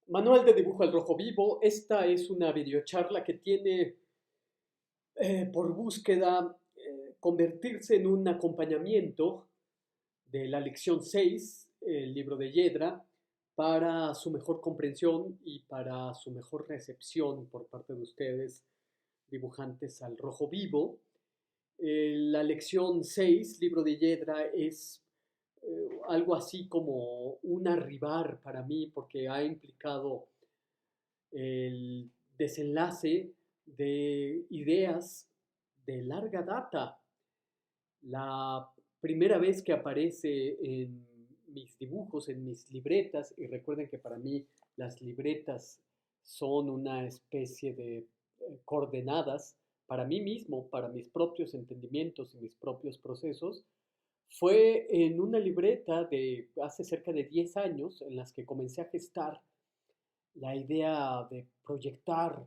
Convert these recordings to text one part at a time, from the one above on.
Manual de dibujo al rojo vivo. Esta es una videocharla que tiene por búsqueda convertirse en un acompañamiento de la lección 6, el libro de Yedra, para su mejor comprensión y para su mejor recepción por parte de ustedes, dibujantes al rojo vivo. La lección 6, libro de Yedra, es algo así como un arribar para mí porque ha implicado el desenlace de ideas de larga data. La primera vez que aparece en mis dibujos, en mis libretas, y recuerden que para mí las libretas son una especie de coordenadas para mí mismo, para mis propios entendimientos y mis propios procesos, fue en una libreta de hace cerca de 10 años en las que comencé a gestar la idea de proyectar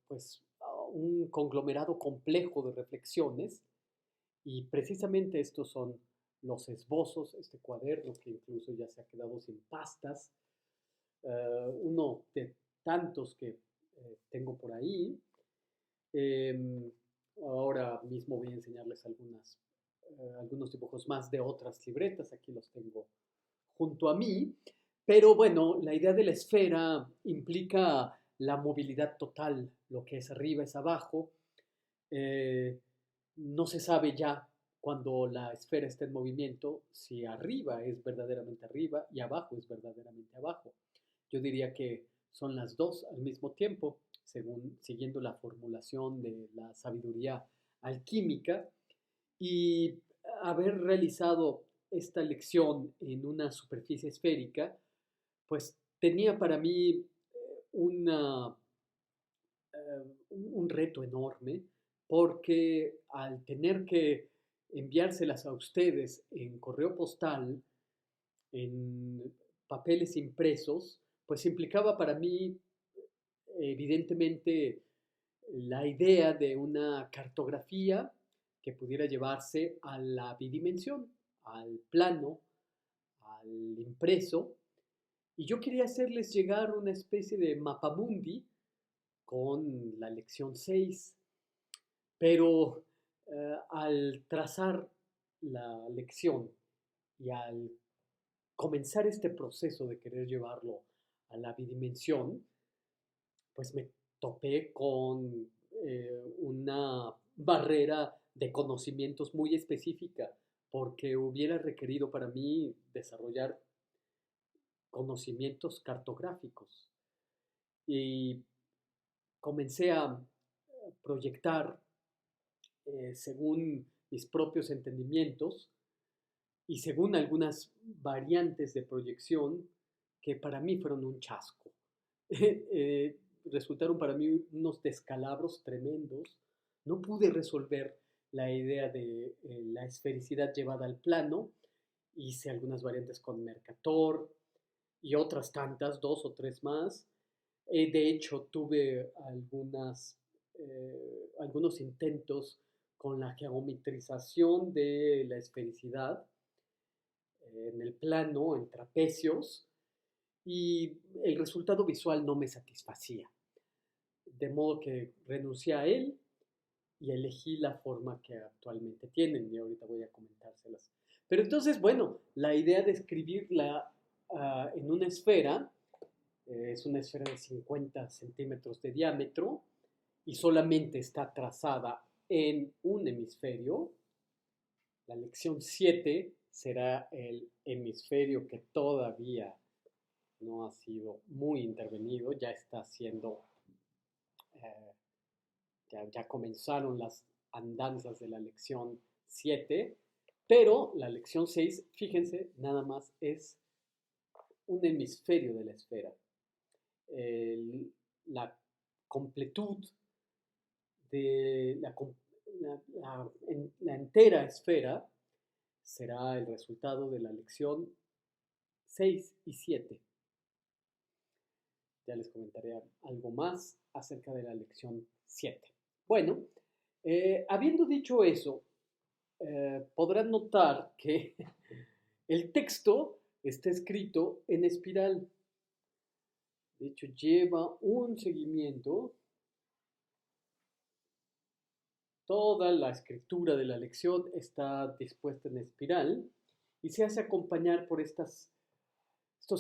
pues un conglomerado complejo de reflexiones y precisamente estos son los esbozos, este cuaderno que incluso ya se ha quedado sin pastas, uno de tantos que tengo por ahí. Eh, Ahora mismo voy a enseñarles algunos dibujos más de otras libretas, aquí los tengo junto a mí, pero bueno, la idea de la esfera implica la movilidad total, lo que es arriba es abajo. Eh, no se sabe ya cuando la esfera está en movimiento si arriba es verdaderamente arriba y abajo es verdaderamente abajo. Yo diría que son las dos al mismo tiempo, según siguiendo la formulación de la sabiduría alquímica y haber realizado esta lección en una superficie esférica, pues tenía para mí una, un reto enorme porque al tener que enviárselas a ustedes en correo postal, en papeles impresos, pues implicaba para mí evidentemente la idea de una cartografía que pudiera llevarse a la bidimensión, al plano, al impreso, y yo quería hacerles llegar una especie de mapamundi con la lección 6, pero al trazar la lección y al comenzar este proceso de querer llevarlo a la bidimensión, pues me topé con una barrera de conocimientos muy específica, porque hubiera requerido para mí desarrollar conocimientos cartográficos. Y comencé a proyectar según mis propios entendimientos y según algunas variantes de proyección que para mí fueron un chasco. Resultaron para mí unos descalabros tremendos. No pude resolver la idea de la esfericidad llevada al plano. Hice algunas variantes con Mercator y otras tantas, dos o tres más. De hecho, tuve algunos intentos con la geometrización de la esfericidad en el plano, en trapecios, y el resultado visual no me satisfacía. De modo que renuncié a él y elegí la forma que actualmente tienen, y ahorita voy a comentárselas. Pero entonces, bueno, la idea de escribirla en una esfera, es una esfera de 50 centímetros de diámetro y solamente está trazada en un hemisferio. La lección 7 será el hemisferio que todavía no ha sido muy intervenido, ya está siendo, eh, ya comenzaron las andanzas de la lección 7, pero la lección 6, fíjense, nada más es un hemisferio de la esfera. La completud de la entera esfera será el resultado de la lección 6 y 7. Ya les comentaré algo más acerca de la lección 7. Bueno, habiendo dicho eso, podrán notar que el texto está escrito en espiral. De hecho, lleva un seguimiento. Toda la escritura de la lección está dispuesta en espiral y se hace acompañar por estos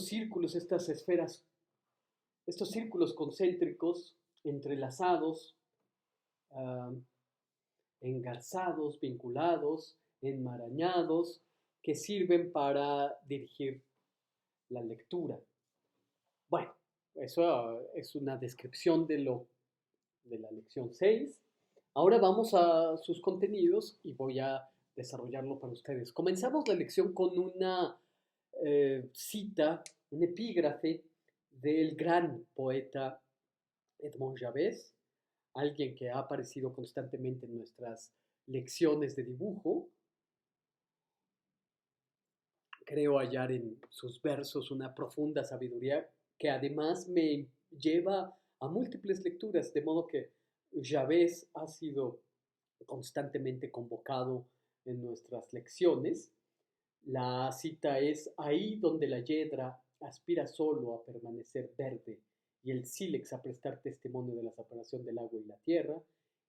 círculos, estas esferas, estos círculos concéntricos entrelazados, uh, engarzados, vinculados, enmarañados, que sirven para dirigir la lectura. Bueno, eso es una descripción de la lección 6. Ahora vamos a sus contenidos y voy a desarrollarlo para ustedes. Comenzamos la lección con una cita, un epígrafe del gran poeta Edmond Javés, alguien que ha aparecido constantemente en nuestras lecciones de dibujo. Creo hallar en sus versos una profunda sabiduría que además me lleva a múltiples lecturas, de modo que Javés ha sido constantemente convocado en nuestras lecciones. La cita es: ahí donde la hiedra aspira solo a permanecer verde y el sílex a prestar testimonio de la separación del agua y la tierra,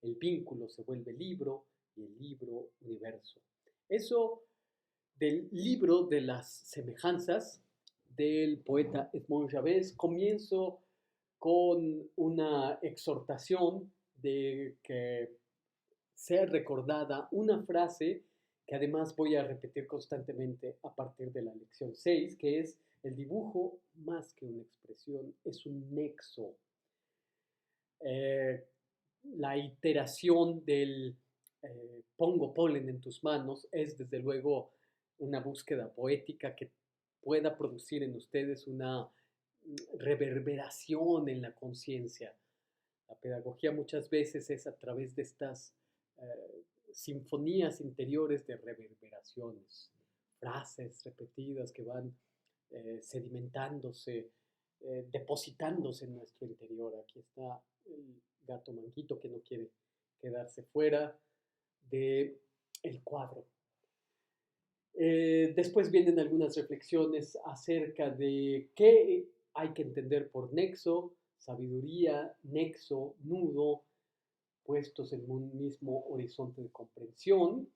el vínculo se vuelve libro y el libro universo. Eso del libro de las semejanzas del poeta Edmond Javés. Comienzo con una exhortación de que sea recordada una frase que además voy a repetir constantemente a partir de la lección 6, que es: el dibujo, más que una expresión, es un nexo. Eh, la iteración del pongo polen en tus manos es desde luego una búsqueda poética que pueda producir en ustedes una reverberación en la conciencia. La pedagogía muchas veces es a través de estas sinfonías interiores de reverberaciones, frases repetidas que van sedimentándose, depositándose en nuestro interior. Aquí está el gato manquito que no quiere quedarse fuera del cuadro. Después vienen algunas reflexiones acerca de qué hay que entender por nexo, sabiduría, nexo, nudo, puestos en un mismo horizonte de comprensión.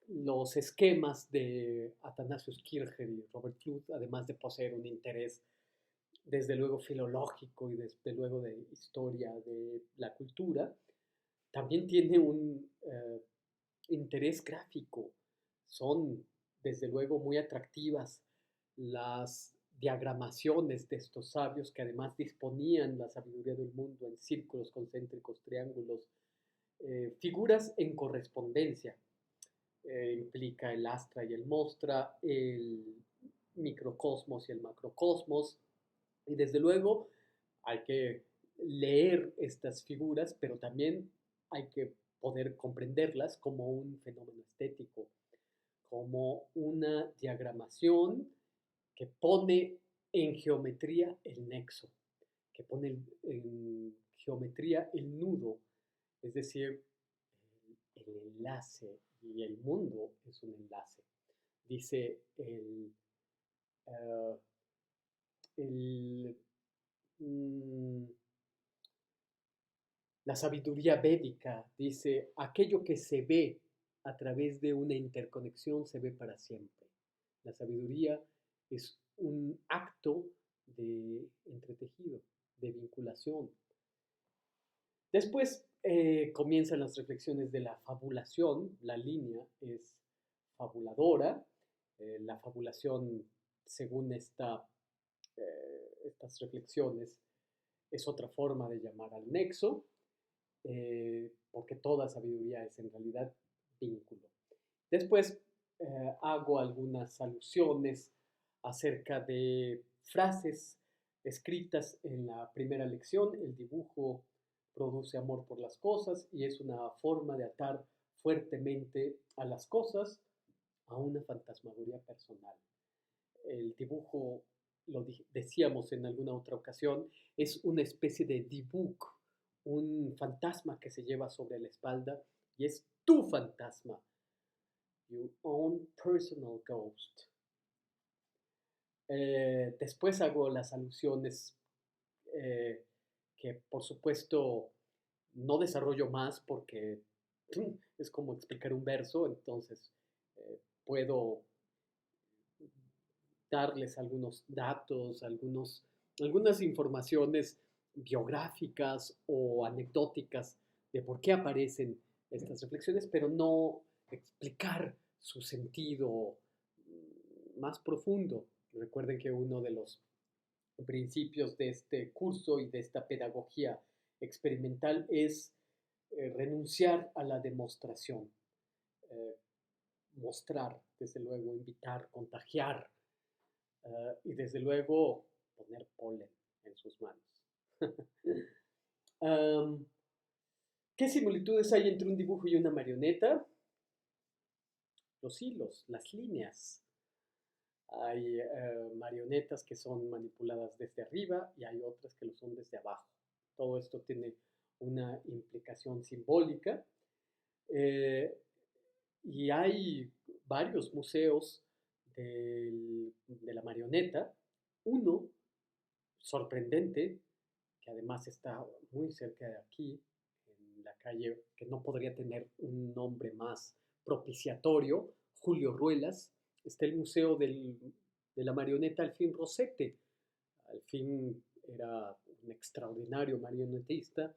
Los esquemas de Athanasius Kircher y Robert Fludd, además de poseer un interés desde luego filológico y desde luego de historia de la cultura, también tiene un interés gráfico. Son desde luego muy atractivas las diagramaciones de estos sabios que además disponían la sabiduría del mundo en círculos concéntricos, triángulos, figuras en correspondencia. Implica el astra y el mostra, el microcosmos y el macrocosmos, y desde luego hay que leer estas figuras, pero también hay que poder comprenderlas como un fenómeno estético, como una diagramación que pone en geometría el nexo, que pone en geometría el nudo, es decir, el enlace, y el mundo es un enlace. Dice uh, el la sabiduría védica, dice: aquello que se ve a través de una interconexión se ve para siempre. La sabiduría es un acto de entretejido, de vinculación. Después comienzan las reflexiones de la fabulación. La línea es fabuladora. La fabulación, según estas reflexiones, es otra forma de llamar al nexo, porque toda sabiduría es en realidad vínculo. Después hago algunas alusiones acerca de frases escritas en la primera lección. El dibujo produce amor por las cosas y es una forma de atar fuertemente a las cosas a una fantasmagoría personal. El dibujo, lo decíamos en alguna otra ocasión, es una especie de dibuk, un fantasma que se lleva sobre la espalda y es tu fantasma, your own personal ghost. Después hago las alusiones eh, que por supuesto no desarrollo más porque es como explicar un verso, entonces puedo darles algunos datos, algunas informaciones biográficas o anecdóticas de por qué aparecen estas reflexiones, pero no explicar su sentido más profundo. Recuerden que uno de los principios de este curso y de esta pedagogía experimental es renunciar a la demostración, eh, mostrar, desde luego, invitar, contagiar y desde luego poner polen en sus manos. um, ¿Qué similitudes hay entre un dibujo y una marioneta? Los hilos, las líneas. Hay marionetas que son manipuladas desde arriba y hay otras que lo son desde abajo. Todo esto tiene una implicación simbólica eh, y hay varios museos de la marioneta. Uno sorprendente, que además está muy cerca de aquí, en la calle, que no podría tener un nombre más propiciatorio, Julio Ruelas, está el Museo de la Marioneta Alfín Rosete. Alfín era un extraordinario marionetista,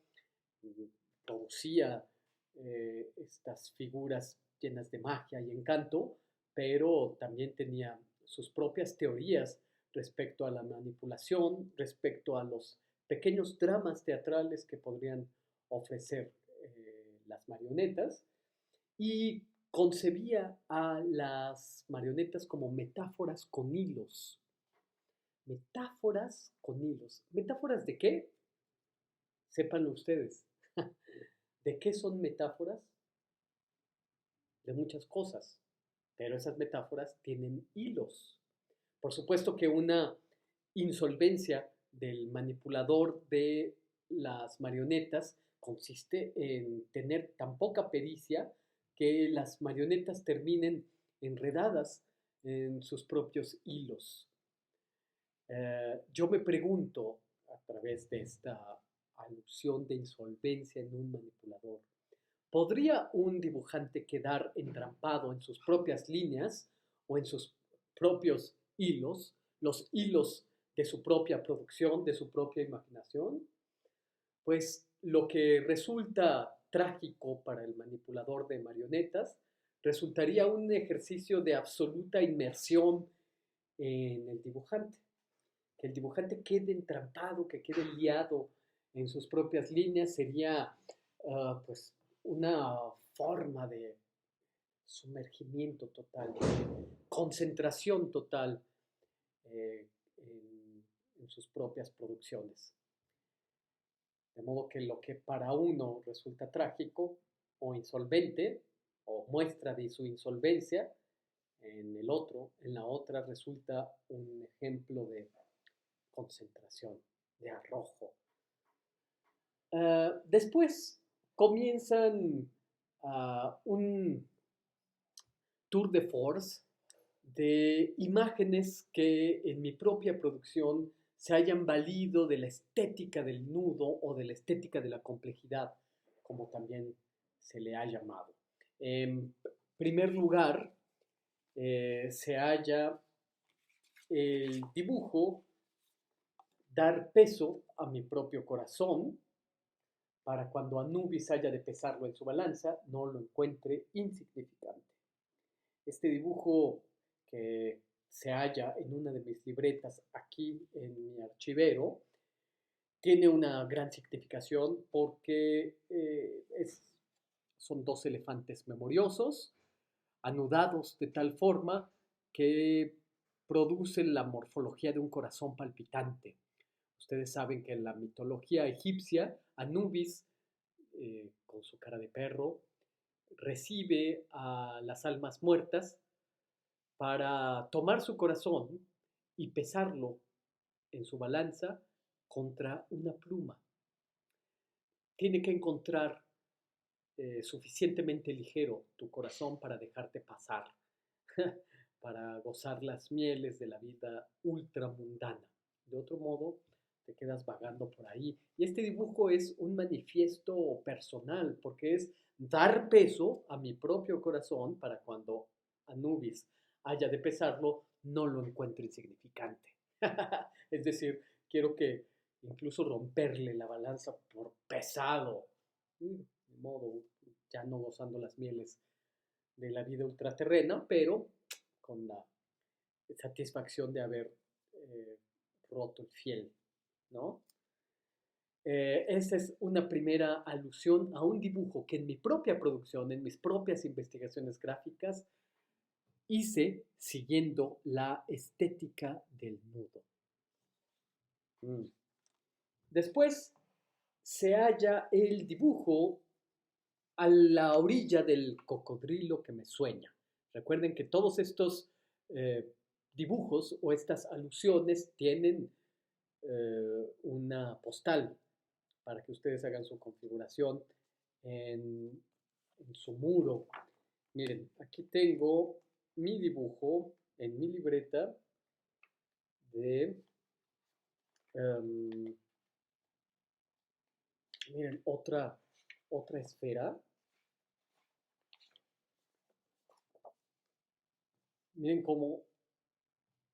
producía estas figuras llenas de magia y encanto, pero también tenía sus propias teorías respecto a la manipulación, respecto a los pequeños dramas teatrales que podrían ofrecer las marionetas, y concebía a las marionetas como metáforas con hilos. Metáforas con hilos. ¿Metáforas de qué? Sépanlo ustedes. ¿De qué son metáforas? De muchas cosas, pero esas metáforas tienen hilos. Por supuesto que una insolvencia del manipulador de las marionetas consiste en tener tan poca pericia que las marionetas terminen enredadas en sus propios hilos. Yo me pregunto, a través de esta alusión de insolvencia en un manipulador, ¿podría un dibujante quedar entrampado en sus propias líneas o en sus propios hilos, los hilos de su propia producción, de su propia imaginación? Pues lo que resulta trágico para el manipulador de marionetas resultaría un ejercicio de absoluta inmersión en el dibujante. Que el dibujante quede entrampado, que quede liado en sus propias líneas sería pues una forma de sumergimiento total, de concentración total en sus propias producciones. De modo que lo que para uno resulta trágico o insolvente, o muestra de su insolvencia, en el otro, en la otra, resulta un ejemplo de concentración, de arrojo. Después comienzan un tour de force de imágenes que en mi propia producción se hayan valido de la estética del nudo o de la estética de la complejidad, como también se le ha llamado. En primer lugar, se halla el dibujo dar peso a mi propio corazón para cuando Anubis haya de pesarlo en su balanza, no lo encuentre insignificante. Este dibujo que se halla en una de mis libretas aquí en mi archivero tiene una gran significación porque son dos elefantes memoriosos, anudados de tal forma que producen la morfología de un corazón palpitante. Ustedes saben que en la mitología egipcia, Anubis, con su cara de perro, recibe a las almas muertas para tomar su corazón y pesarlo en su balanza contra una pluma. Tiene que encontrar suficientemente ligero tu corazón para dejarte pasar para gozar las mieles de la vida ultramundana. De otro modo, te quedas vagando por ahí. Y este dibujo es un manifiesto personal, porque es dar peso a mi propio corazón para cuando Anubis haya de pesarlo, no lo encuentre insignificante. Es decir, quiero que incluso romperle la balanza por pesado. De modo, ya no gozando las mieles de la vida ultraterrena, pero con la satisfacción de haber eh, roto el fiel, ¿no? Esa es una primera alusión a un dibujo que en mi propia producción, en mis propias investigaciones gráficas, hice siguiendo la estética del nudo. Después se halla el dibujo a la orilla del cocodrilo que me sueña. Recuerden que todos estos dibujos o estas alusiones tienen una postal para que ustedes hagan su configuración en, en su muro. Miren, aquí tengo mi dibujo en mi libreta de, um, miren, otra esfera. Miren cómo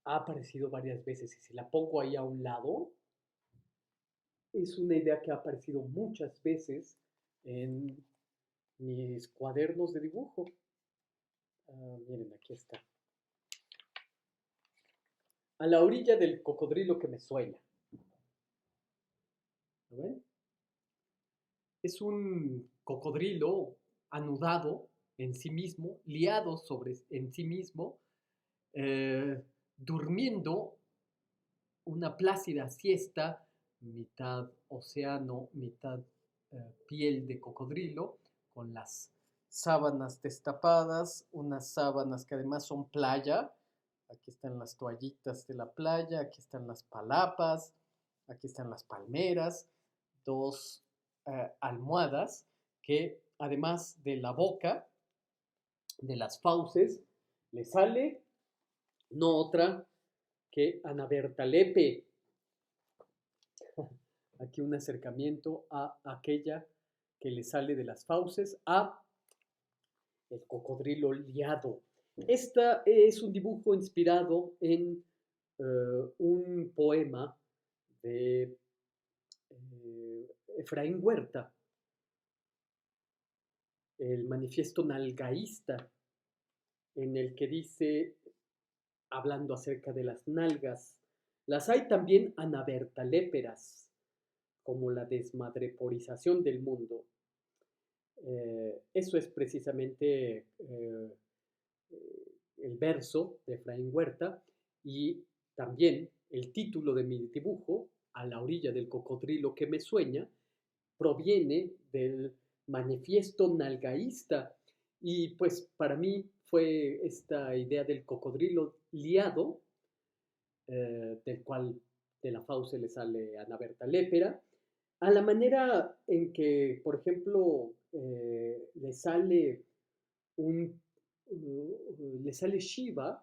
ha aparecido varias veces y si la pongo ahí a un lado, es una idea que ha aparecido muchas veces en mis cuadernos de dibujo. Miren, aquí está. A la orilla del cocodrilo que me sueña. ¿Lo ven? Es un cocodrilo anudado en sí mismo, liado en sí mismo, durmiendo una plácida siesta, mitad océano, mitad piel de cocodrilo, con las sábanas destapadas, unas sábanas que además son playa. Aquí están las toallitas de la playa, aquí están las palapas, aquí están las palmeras, dos almohadas que además de la boca, de las fauces, le sale no otra que Ana Berta Lepe. Aquí un acercamiento a aquella que le sale de las fauces, a el cocodrilo liado. Este es un dibujo inspirado en un poema de Efraín Huerta, el manifiesto nalgaísta, en el que dice, hablando acerca de las nalgas, las hay también anabertaléperas, como la desmadreporización del mundo. Eso es precisamente el verso de Efraín Huerta y también el título de mi dibujo, A la orilla del cocodrilo que me sueña, proviene del manifiesto nalgaísta y pues para mí fue esta idea del cocodrilo liado, del cual de la fauce le sale Ana Berta Lépera, a la manera en que, por ejemplo, le sale le sale Shiva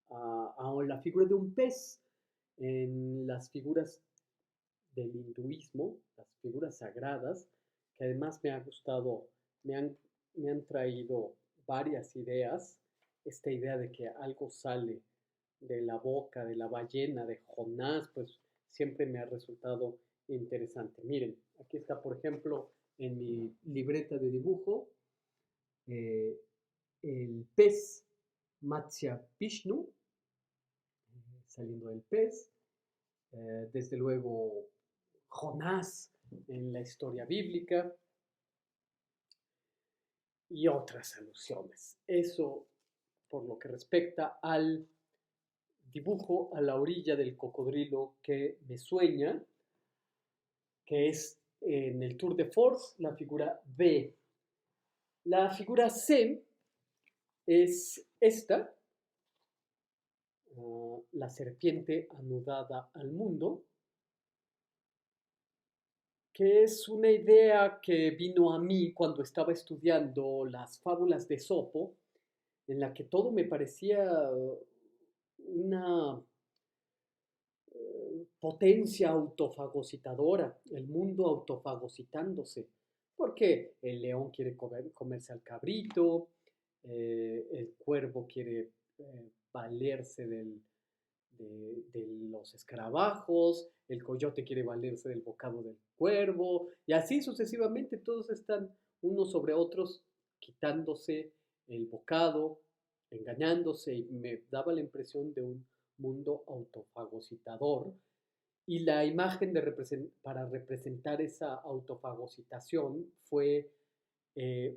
a la figura de un pez en las figuras del hinduismo, las figuras sagradas, que además me ha gustado, me han, me han traído varias ideas, esta idea de que algo sale de la boca de la ballena de Jonás, pues siempre me ha resultado interesante. Miren, aquí está, por ejemplo, en mi libreta de dibujo, eh, el pez Matsya Vishnu, saliendo del pez, desde luego Jonás en la historia bíblica y otras alusiones. Eso por lo que respecta al dibujo a la orilla del cocodrilo que me sueña, que es en el Tour de Force la figura B. La figura C es esta, la serpiente anudada al mundo, que es una idea que vino a mí cuando estaba estudiando las fábulas de Esopo en la que todo me parecía una potencia autofagocitadora, el mundo autofagocitándose, porque el león quiere comerse al cabrito, el cuervo quiere valerse de los escarabajos, el coyote quiere valerse del bocado del cuervo, y así sucesivamente todos están unos sobre otros quitándose el bocado, engañándose, y me daba la impresión de un mundo autofagocitador. Y la imagen para representar esa autofagocitación fue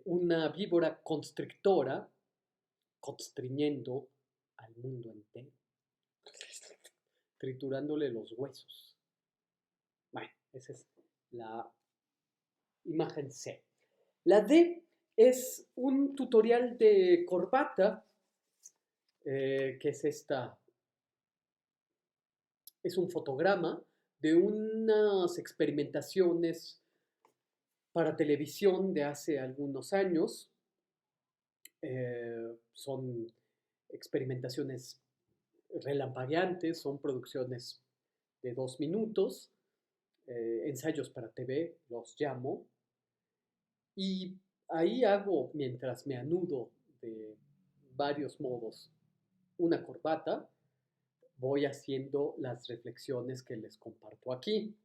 una víbora constrictora constriñendo al mundo entero, triturándole los huesos. Bueno, esa es la imagen C. La D es un tutorial de corbata, que es esta, es un fotograma de unas experimentaciones para televisión de hace algunos años. Son experimentaciones relampagueantes, son producciones de 2 minutos, ensayos para TV, los llamo, y ahí hago, mientras me anudo de varios modos una corbata, voy haciendo las reflexiones que les comparto aquí.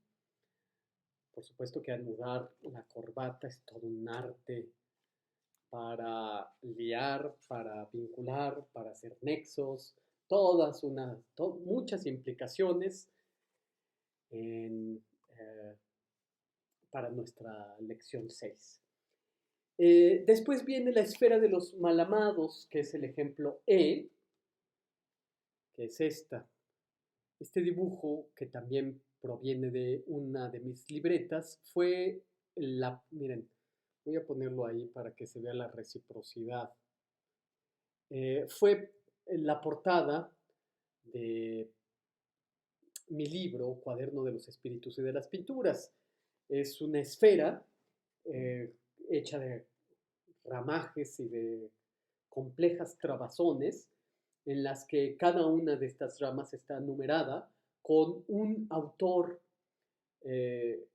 Por supuesto que anudar la corbata es todo un arte para liar, para vincular, para hacer nexos, muchas implicaciones en, eh, para nuestra lección 6. Después viene la esfera de los malamados, que es el ejemplo E, que es esta. Este dibujo, que también proviene de una de mis libretas, miren, voy a ponerlo ahí para que se vea la reciprocidad. Fue la portada de mi libro, Cuaderno de los Espíritus y de las Pinturas. Es una esfera hecha de ramajes y de complejas trabazones, en las que cada una de estas ramas está numerada con un autor eh,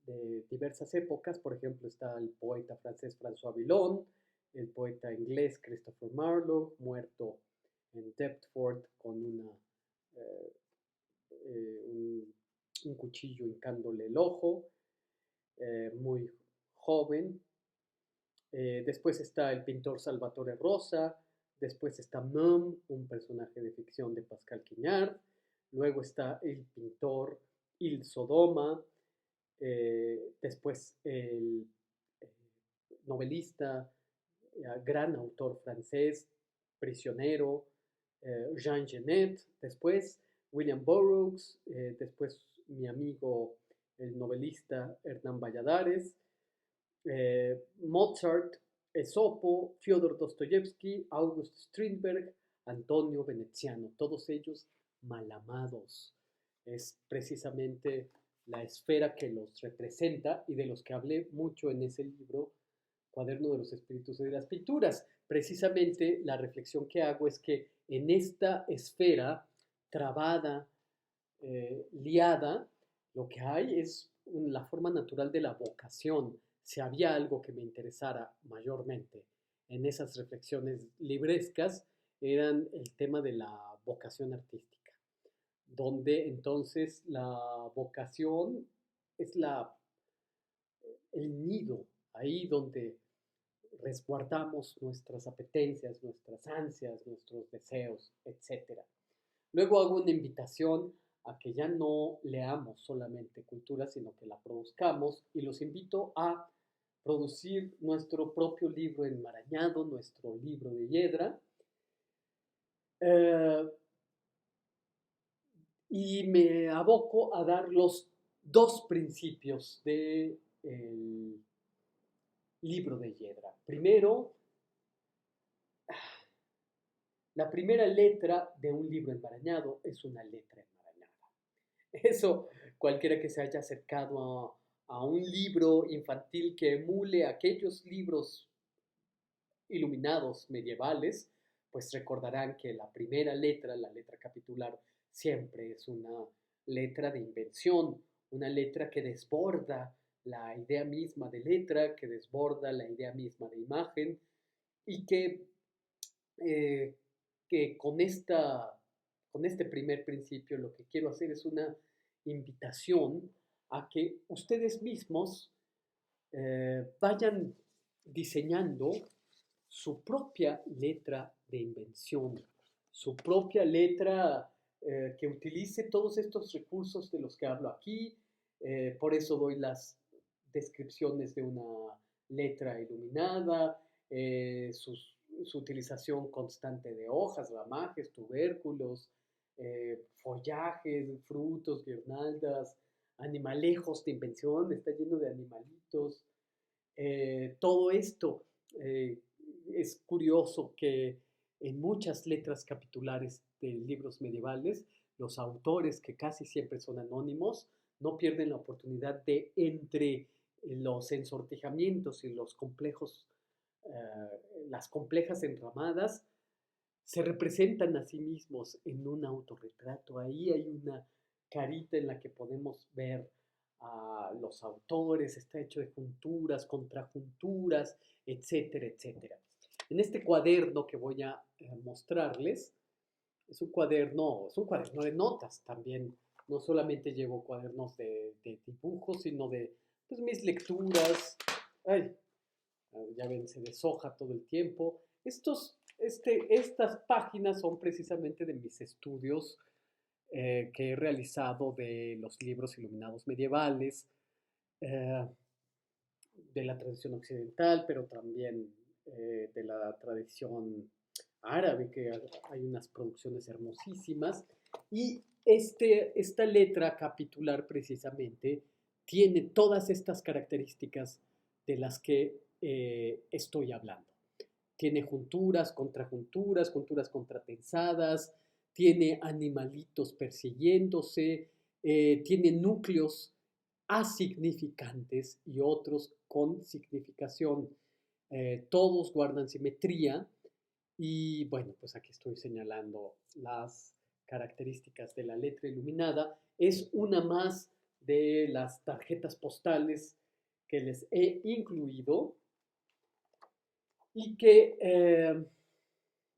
de diversas épocas. Por ejemplo, está el poeta francés François Villon, el poeta inglés Christopher Marlowe, muerto en Deptford con eh, un cuchillo hincándole el ojo, muy joven. Después está el pintor Salvatore Rosa, después está Mum, un personaje de ficción de Pascal Quignard, luego está el pintor Il Sodoma, después el novelista, gran autor francés, prisionero, Jean Genet, después William Burroughs, después mi amigo el novelista Hernán Valladares, Mozart, Esopo, Fyodor Dostoyevsky, August Strindberg, Antonio Veneziano, todos ellos malamados. Es precisamente la esfera que los representa y de los que hablé mucho en ese libro, Cuaderno de los Espíritus y de las Pinturas. Precisamente la reflexión que hago es que en esta esfera trabada, liada, lo que hay es la forma natural de la vocación. Si había algo que me interesara mayormente en esas reflexiones librescas, eran el tema de la vocación artística, donde entonces la vocación es el nido, ahí donde resguardamos nuestras apetencias, nuestras ansias, nuestros deseos, etc. Luego hago una invitación a que ya no leamos solamente cultura, sino que la produzcamos, y los invito a producir nuestro propio libro enmarañado, nuestro libro de hiedra. Y me aboco a dar los 2 principios del libro de hiedra. Primero, la primera letra de un libro enmarañado es una letra enmarañada. Eso, cualquiera que se haya acercado a un libro infantil que emule aquellos libros iluminados medievales, pues recordarán que la primera letra, la letra capitular, siempre es una letra de invención, una letra que desborda la idea misma de letra, que desborda la idea misma de imagen y eh, que con este primer principio lo que quiero hacer es una invitación a que ustedes mismos vayan diseñando su propia letra de invención, su propia letra que utilice todos estos recursos de los que hablo aquí. Por eso doy las descripciones de una letra iluminada, su utilización constante de hojas, ramajes, tubérculos, follajes, frutos, guirnaldas, animalejos de invención, está lleno de animalitos. Todo esto eh, es curioso que en muchas letras capitulares de libros medievales, los autores, que casi siempre son anónimos, no pierden la oportunidad de, entre los ensortijamientos y los complejos, las complejas enramadas, se representan a sí mismos en un autorretrato. Ahí hay una carita en la que podemos ver a los autores, está hecho de junturas, contrajunturas, etcétera, etcétera. En este cuaderno que voy a mostrarles, es un cuaderno de notas también. No solamente llevo cuadernos de dibujos, sino de pues, mis lecturas. Ay, ya ven, se deshoja todo el tiempo. Estas páginas son precisamente de mis estudios que he realizado de los libros iluminados medievales, eh, de la tradición occidental, pero también de la tradición árabe, que hay unas producciones hermosísimas. Y esta letra capitular precisamente tiene todas estas características de las que estoy hablando. Tiene junturas, contrajunturas, junturas contratensadas, tiene animalitos persiguiéndose, tiene núcleos asignificantes y otros con significación. Todos guardan simetría y bueno, pues aquí estoy señalando las características de la letra iluminada. Es una más de las tarjetas postales que les he incluido y que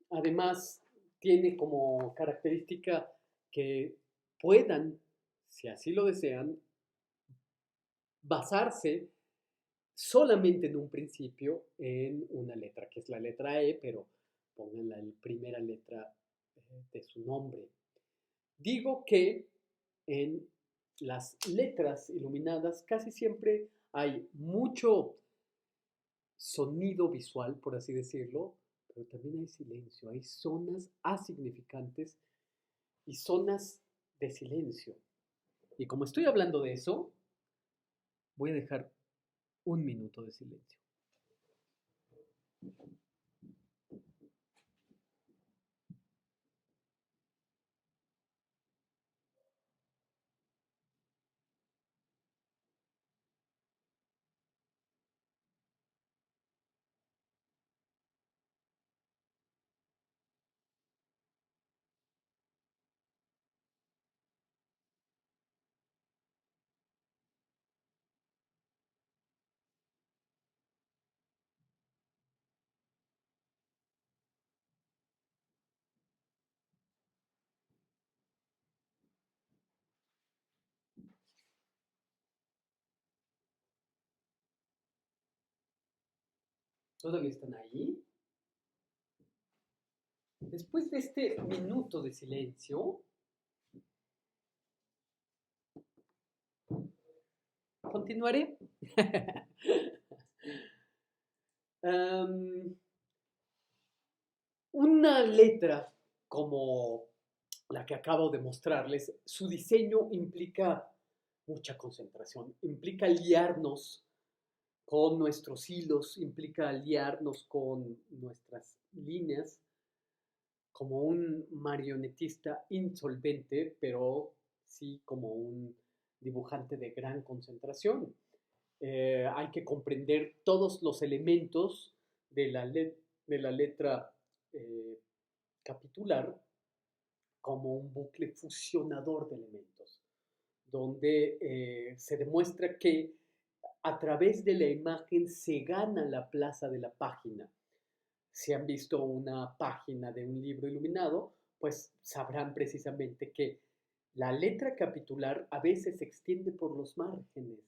además tiene como característica que puedan, si así lo desean, basarse solamente en un principio en una letra, que es la letra E, pero pongan la primera letra de su nombre. Digo que en las letras iluminadas casi siempre hay mucho sonido visual, por así decirlo, pero también hay silencio, hay zonas asignificantes y zonas de silencio. Y como estoy hablando de eso, voy a dejar un minuto de silencio. ¿Todavía están ahí? Después de este minuto de silencio, continuaré. um, una letra como la que acabo de mostrarles, su diseño implica mucha concentración, implica liarnos con nuestros hilos, implica liarnos con nuestras líneas, como un marionetista insolvente, pero sí como un dibujante de gran concentración. Hay que comprender todos los elementos de de la letra eh, capitular como un bucle fusionador de elementos, donde se demuestra que a través de la imagen se gana la plaza de la página. Si han visto una página de un libro iluminado, pues sabrán precisamente que la letra capitular a veces se extiende por los márgenes,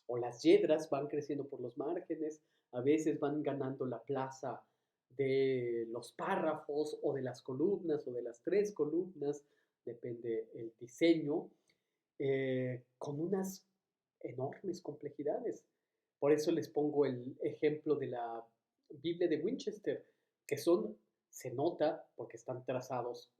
o las yedras van creciendo por los márgenes, a veces van ganando la plaza de los párrafos o de las columnas o de las tres columnas, depende el diseño, con unas enormes complejidades. Por eso les pongo el ejemplo de la Biblia de Winchester, que se nota, porque están trazados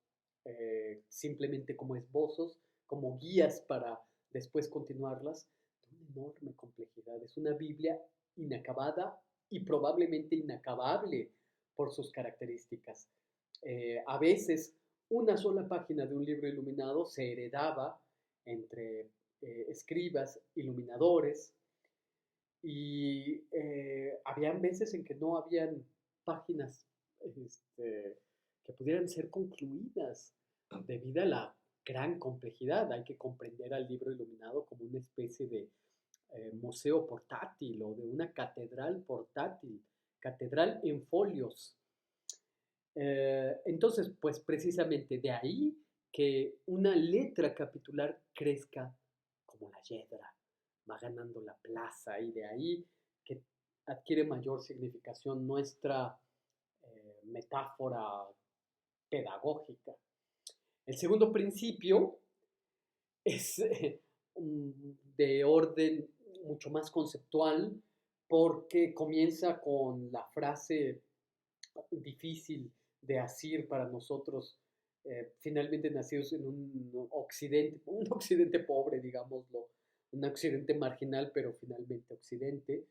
simplemente como esbozos, como guías para después continuarlas, de una enorme complejidad. Es una Biblia inacabada y probablemente inacabable por sus características. A veces una sola página de un libro iluminado se heredaba entre escribas, iluminadores, y habían veces en que no habían páginas que pudieran ser concluidas debido a la gran complejidad. Hay que comprender al libro iluminado como una especie de museo portátil o de una catedral portátil, catedral en folios. Entonces, pues precisamente de ahí que una letra capitular crezca como la yedra, va ganando la plaza y de ahí que adquiere mayor significación nuestra metáfora pedagógica. El segundo principio es de orden mucho más conceptual porque comienza con la frase difícil de asir para nosotros, finalmente nacidos en un occidente pobre, digámoslo, un occidente marginal, pero finalmente occidente,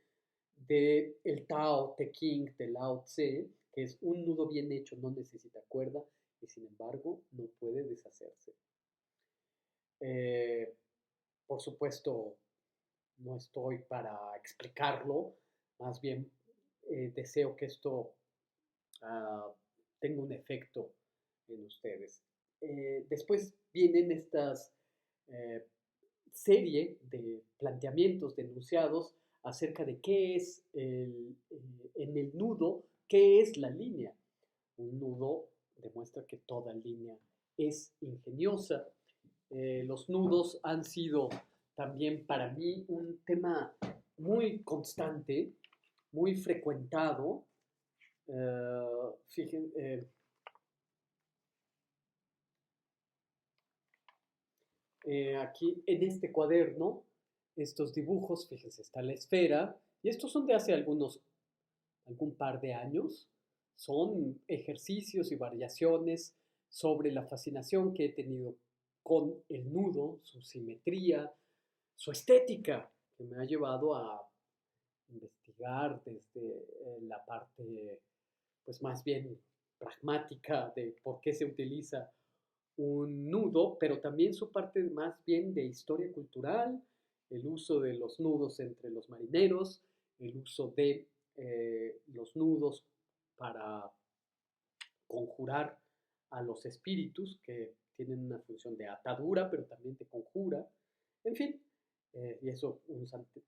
de el Tao Te Ching de Lao Tse, que es un nudo bien hecho no necesita cuerda y sin embargo no puede deshacerse. Eh, por supuesto, no estoy para explicarlo, más bien deseo que esto tenga un efecto en ustedes. Después vienen estas eh, serie de planteamientos, de enunciados acerca de qué es en el nudo, qué es la línea. Un nudo demuestra que toda línea es ingeniosa. Los nudos han sido también para mí un tema muy constante, muy frecuentado. Fíjense, aquí en este cuaderno, estos dibujos, fíjense, está la esfera, y estos son de hace algún par de años, son ejercicios y variaciones sobre la fascinación que he tenido con el nudo, su simetría, su estética, que me ha llevado a investigar desde la parte, pues más bien pragmática de por qué se utiliza un nudo, pero también su parte más bien de historia cultural, el uso de los nudos entre los marineros, el uso de los nudos para conjurar a los espíritus que tienen una función de atadura, pero también de conjura. En fin, y eso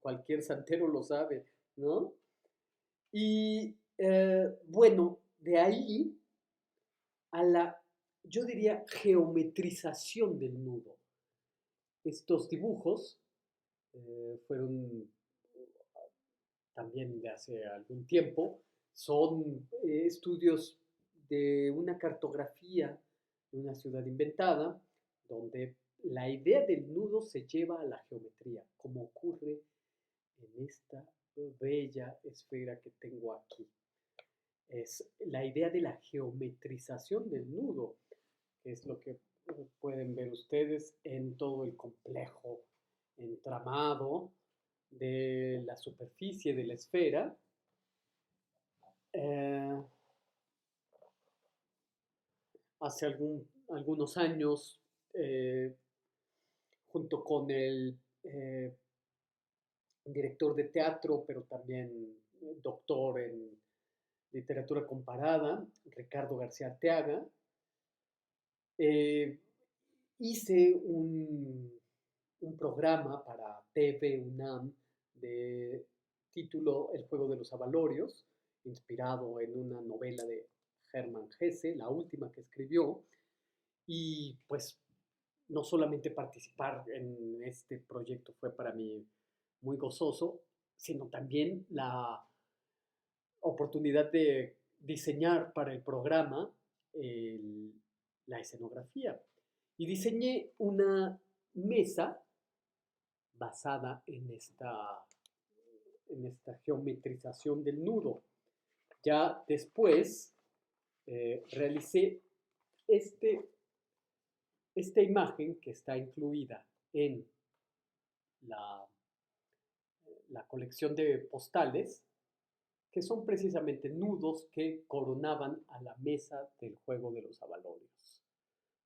cualquier santero lo sabe, ¿no? Y bueno, de ahí a la, yo diría, geometrización del nudo. Estos dibujos fueron también de hace algún tiempo, son estudios de una cartografía de una ciudad inventada, donde la idea del nudo se lleva a la geometría, como ocurre en esta bella esfera que tengo aquí. Es la idea de la geometrización del nudo, que es lo que pueden ver ustedes en todo el complejo entramado de la superficie de la esfera. Eh, hace algunos años, junto con el director de teatro, pero también doctor en literatura comparada, Ricardo García Arteaga. Eh, hice un programa para TV UNAM de título El juego de los abalorios, inspirado en una novela de Hermann Hesse, la última que escribió, y pues no solamente participar en este proyecto fue para mí muy gozoso, sino también la oportunidad de diseñar para el programa el- la escenografía. Y diseñé una mesa basada en esta geometrización del nudo. Ya después realicé este, esta imagen que está incluida en la, la colección de postales, que son precisamente nudos que coronaban a la mesa del juego de los abalorios.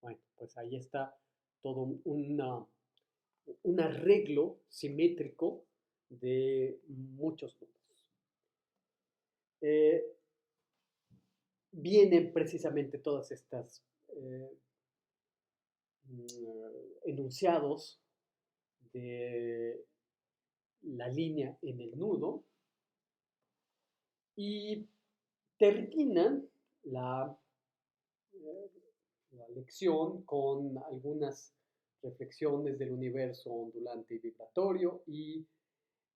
Bueno, pues ahí está todo un arreglo simétrico de muchos nudos. Eh, Vienen precisamente todas estas enunciados de la línea en el nudo y terminan eh, la lección con algunas reflexiones del universo ondulante y vibratorio y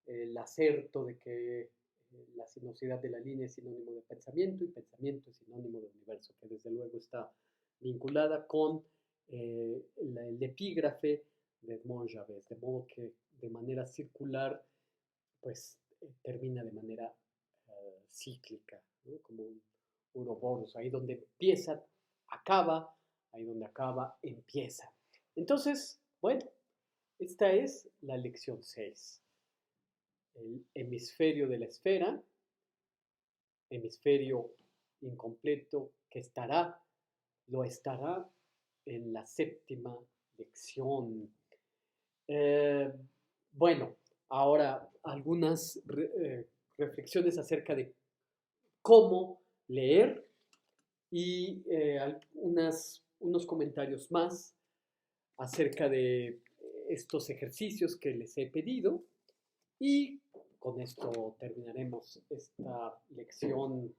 el acerto de que la sinuosidad de la línea es sinónimo de pensamiento y pensamiento es sinónimo de universo, que desde luego está vinculada con el epígrafe de Edmond Javés, de modo que de manera circular pues termina de manera cíclica, ¿no? Como un uroboros, ahí donde empieza, acaba, ahí donde acaba, empieza. Entonces, bueno, esta es la lección 6. El hemisferio de la esfera, hemisferio incompleto que lo estará en la séptima lección. Eh, bueno, ahora algunas reflexiones acerca de cómo leer y unos comentarios más acerca de estos ejercicios que les he pedido y con esto terminaremos esta lección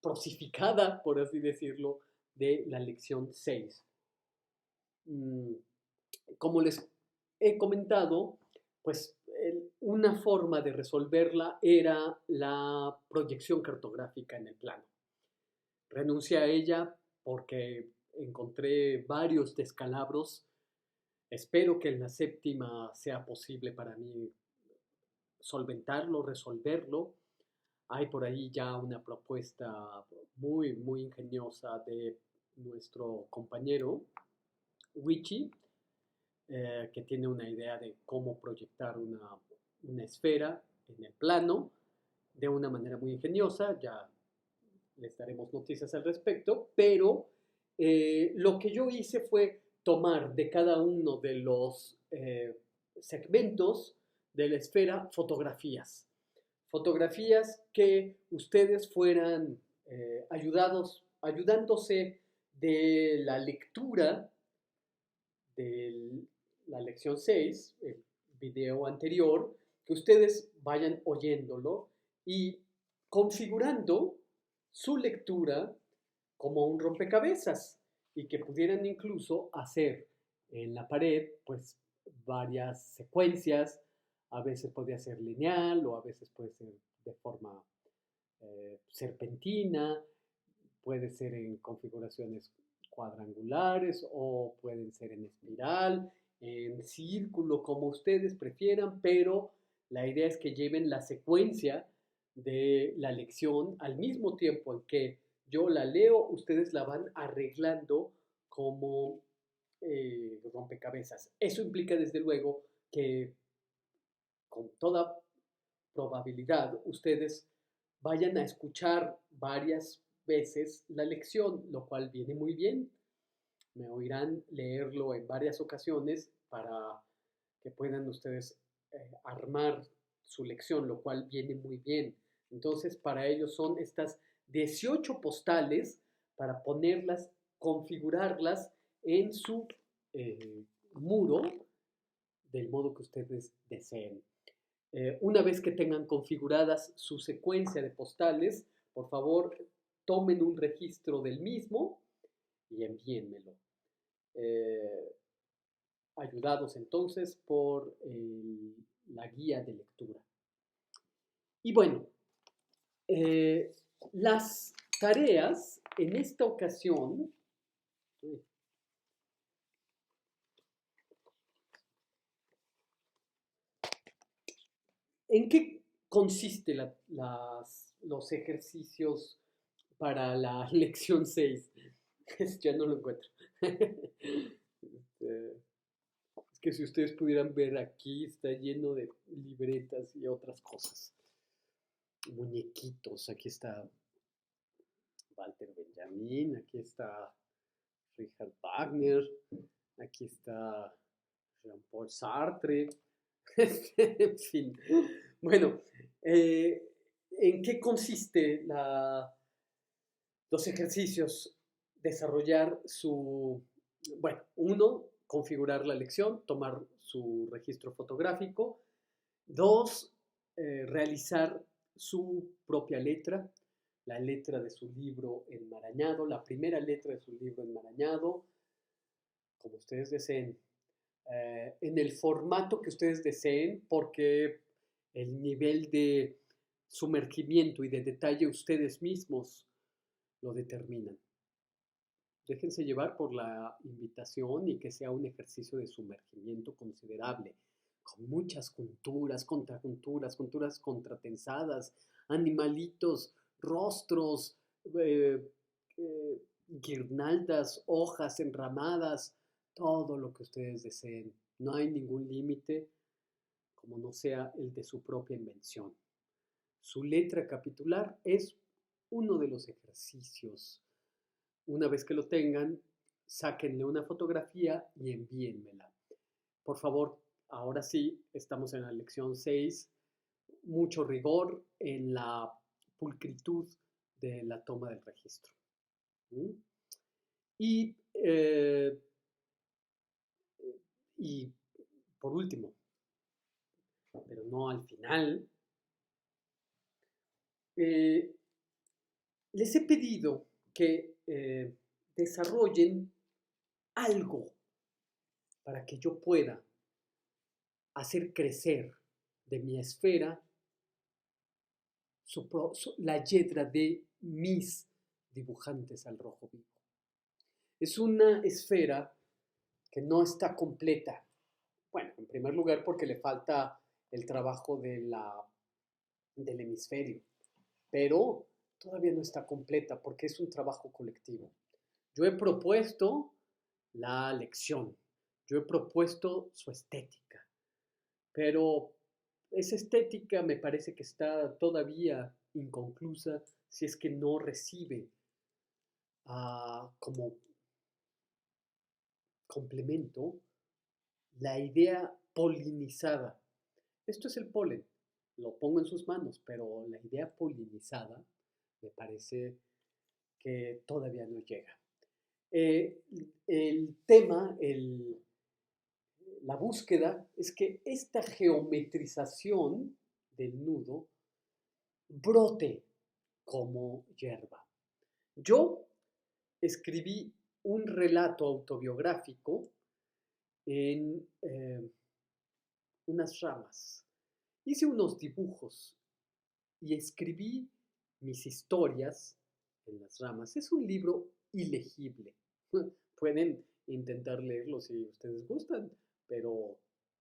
prosificada, por así decirlo, de la lección 6. Como les he comentado, pues una forma de resolverla era la proyección cartográfica en el plano. Renuncié a ella porque encontré varios descalabros. Espero que en la séptima sea posible para mí solventarlo, resolverlo. Hay por ahí ya una propuesta muy, muy ingeniosa de nuestro compañero Wichi, que tiene una idea de cómo proyectar una esfera en el plano de una manera muy ingeniosa. Ya les daremos noticias al respecto, pero lo que yo hice fue tomar de cada uno de los segmentos de la esfera fotografías. Fotografías que ustedes fueran ayudándose de la lectura de la lección 6, el video anterior, que ustedes vayan oyéndolo y configurando su lectura como un rompecabezas y que pudieran incluso hacer en la pared pues varias secuencias, a veces podría ser lineal o a veces puede ser de forma serpentina, puede ser en configuraciones cuadrangulares o pueden ser en espiral, en círculo, como ustedes prefieran, pero la idea es que lleven la secuencia de la lección al mismo tiempo en que yo la leo, ustedes la van arreglando como rompecabezas. Eso implica desde luego que con toda probabilidad ustedes vayan a escuchar varias veces la lección, lo cual viene muy bien. Me oirán leerlo en varias ocasiones para que puedan ustedes armar su lección, lo cual viene muy bien. Entonces, para ellos son estas 18 postales para ponerlas, configurarlas en su muro del modo que ustedes deseen. Una vez que tengan configuradas su secuencia de postales, por favor, tomen un registro del mismo y envíenmelo. Ayudados entonces por la guía de lectura. Y bueno, las tareas en esta ocasión, ¿en qué consiste los ejercicios para la lección 6? Ya no lo encuentro. Es que si ustedes pudieran ver aquí, está lleno de libretas y otras cosas. Muñequitos, aquí está Walter Benjamin, aquí está Richard Wagner, aquí está Jean-Paul Sartre, en fin. Bueno, ¿en qué consiste los ejercicios? Desarrollar bueno, uno, configurar la lección, tomar su registro fotográfico. Dos, realizar su propia letra, la letra de su libro enmarañado, la primera letra de su libro enmarañado, como ustedes deseen, en el formato que ustedes deseen, porque el nivel de sumergimiento y de detalle ustedes mismos lo determinan. Déjense llevar por la invitación y que sea un ejercicio de sumergimiento considerable, con muchas junturas, junturas contratensadas, animalitos, rostros, guirnaldas, hojas enramadas, todo lo que ustedes deseen. No hay ningún límite como no sea el de su propia invención. Su letra capitular es uno de los ejercicios. Una vez que lo tengan, sáquenle una fotografía y envíenmela. Por favor, ahora sí, estamos en la lección 6. Mucho rigor en la pulcritud de la toma del registro. Y, y por último, pero no al final, les he pedido que desarrollen algo para que yo pueda hacer crecer de mi esfera la yedra de mis dibujantes al rojo vivo. Es una esfera que no está completa. Bueno, en primer lugar porque le falta el trabajo del hemisferio, pero todavía no está completa porque es un trabajo colectivo. Yo he propuesto la lección, yo he propuesto su estética, pero esa estética me parece que está todavía inconclusa si es que no recibe como complemento la idea polinizada. Esto es el polen, lo pongo en sus manos, pero la idea polinizada me parece que todavía no llega. El tema, la búsqueda, es que esta geometrización del nudo brote como hierba. Yo escribí un relato autobiográfico en unas ramas. Hice unos dibujos y escribí mis historias en las ramas. Es un libro ilegible. Pueden intentar leerlo si ustedes gustan, pero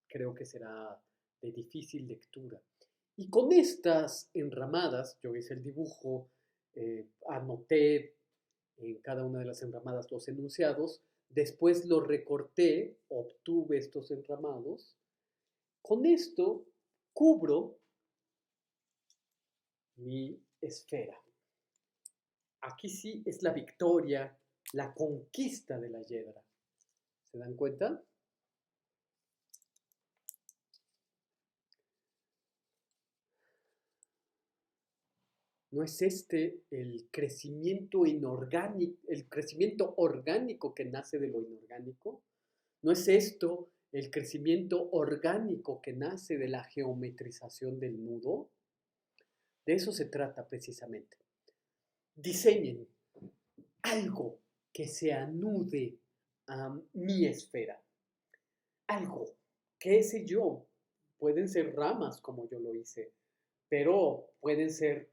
creo que será de difícil lectura. Y con estas enramadas, yo hice el dibujo, anoté en cada una de las enramadas los enunciados, después lo recorté, obtuve estos enramados. Con esto cubro mi esfera. Aquí sí es la victoria, la conquista de la yedra. ¿Se dan cuenta? ¿No es este el crecimiento inorgánico, el crecimiento orgánico que nace de lo inorgánico? ¿No es esto el crecimiento orgánico que nace de la geometrización del nudo? De eso se trata precisamente. Diseñen algo que se anude a mi esfera. Algo, qué sé yo, pueden ser ramas como yo lo hice, pero pueden ser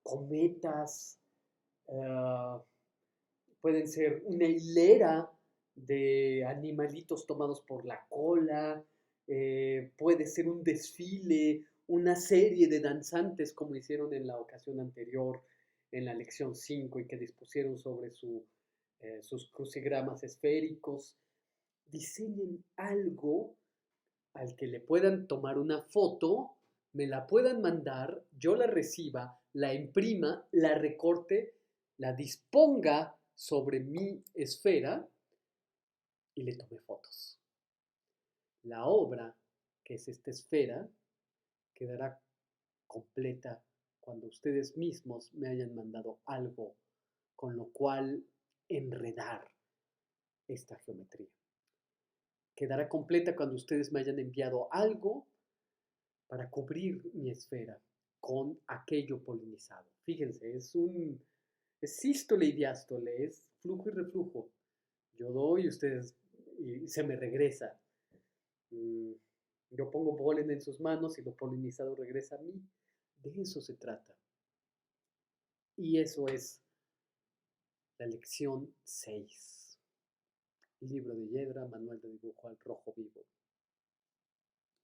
cometas, uh, pueden ser una hilera de animalitos tomados por la cola, puede ser un desfile, una serie de danzantes como hicieron en la ocasión anterior, en la lección 5 y que dispusieron sobre sus crucigramas esféricos. Diseñen algo al que le puedan tomar una foto, me la puedan mandar, yo la reciba, la imprima, la recorte, la disponga sobre mi esfera y le tome fotos. La obra, que es esta esfera, quedará completa cuando ustedes mismos me hayan mandado algo con lo cual enredar esta geometría. Quedará completa cuando ustedes me hayan enviado algo para cubrir mi esfera con aquello polinizado. Fíjense, es sístole y diástole, es flujo y reflujo. Yo doy y se me regresa. Mm, Yo pongo polen en sus manos y lo polinizado regresa a mí. De eso se trata. Y eso es la lección 6. Libro de Yedra, manual de dibujo al rojo vivo.